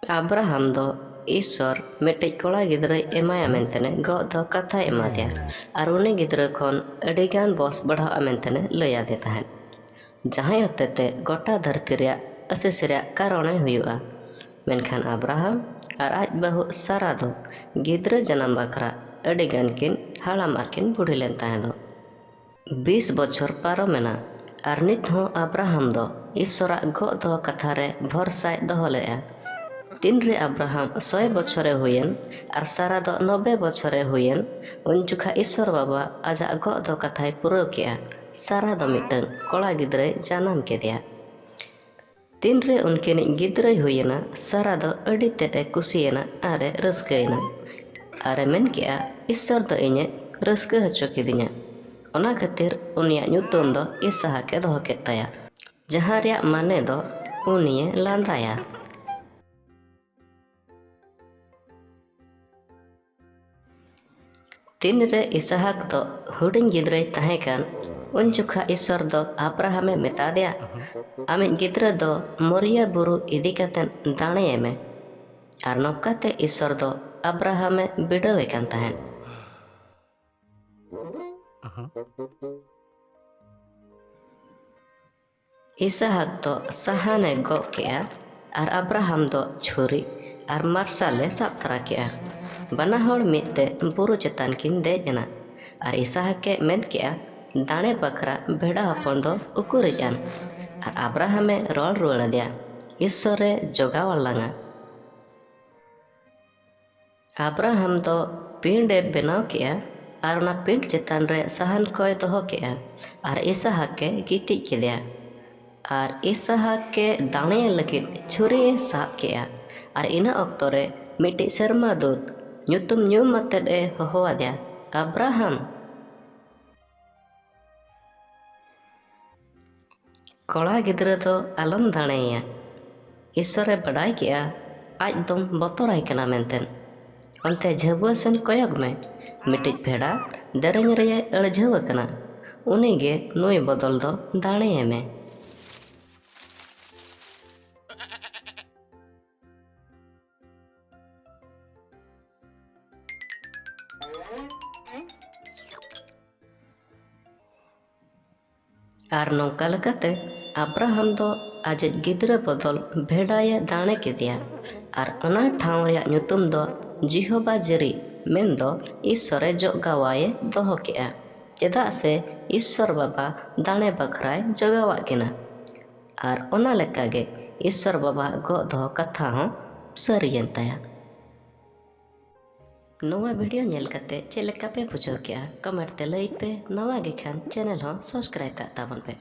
Abraham दो ईश्वर मिट्टी कोड़ा गिद्रे एमाया मेंतने गो दो कथा एमा दिया और उन्हें गिद्रे खोन अडिगान बॉस बढ़ा मेंतने लया देता है जहाँ होते गोटा धरती रे असिस रे कारोने हुआ मेनखान अब्राहम और आज बहु सारा दो गिद्रे जन्म बखरा अडिगान किन हालाम आरकिन बुढ़ी लेनता है दो 20 बछर पारोमेना और नित हो अब्राहम दो ईश्वरा गो दो कथा रे भरसा दहो लेया तीन रे अब्राहम 100 बछरे हुयन और सारा दो 90 बछरे हुयन उन जुखा ईश्वर बाबा आजा गो दो कथाय पुरो किया सारा दो मिटन कोड़ा गिद्रे जानम के दिया तीन रे उनके गिद्रे हुयना सारा दो अड़ी तेटे कुसियना आरे रस्कयना आरे मेन किया ईश्वर दो इने रस्क हचो किदिया ओना खातिर उनिया ᱧᱩᱛᱩᱢ दो इसहाक के दोहो के तया जहाँ रिया माने दो उनिये लांदाया तीन रे इसहाक दो हुडिंग गिद्रे तहेकान उन जुखा ईश्वर दो अब्राहमे मेता दिया आमे गिद्रे दो मोरिया बुरु इदी कतेन दाणे में और नौकाते ईश्वर दो अब्राहमे बिडवे कान तहेन इसहाक दो सहाने गो किया और अब्राहम दो छुरी और मार्शाले साब तरा किया बना होड़ मिते बुरु चेतान किन देजना और इसहाक के मेन किया दाणे बकरा भेड़ा हपन दो उकुरिजान और अब्राहमे रोल रुआड़ दिया ईश्वरे जोगावलांगा अब्राहम दो पिंडे बनाव किया और ना पिंड चेतान रे सहन कोय दोहो किया और इसहाक के गितिज किया और इसहाक के दाणे लगी छुरी साब किया और इन अक्तो रे मिट्टी शर्मा दूत ᱧᱩᱛᱩᱢ ᱧᱩᱢ ᱟᱛᱮᱫ ᱮ ᱦᱚᱦᱚᱣᱟᱫᱮᱭᱟ अब्राहम कोड़ा गिद्रे दो आलम दाणेया ईश्वरे बड़ाई किया आज दम बतोराय कना मेंतेन अंते झबुआ सेन कोयग में मिट्टी भेड़ा दरेंग रे अड़झव कना उनीगे नुई बदल दो दाणे में और नौका लगते अब्राहम दो आज गिद्रे बदल भेड़ाए दाणे के दिया और अना ठाव रे ᱧᱩᱛᱩᱢ दो जिहोबा जरी मेन दो ईश्वरे जोगावाए दोहो किया चेदा से ईश्वर बाबा दाणे बखराय जोगावा किना और ओना लेकागे ईश्वर बाबा गो दोहो कथा हो सरियन तया नवा वीडियो नेल कते चेलेका पे बुझो किया कमेंट ते लई पे नवा गे खान चैनल हो सब्सक्राइब का ताबन पे।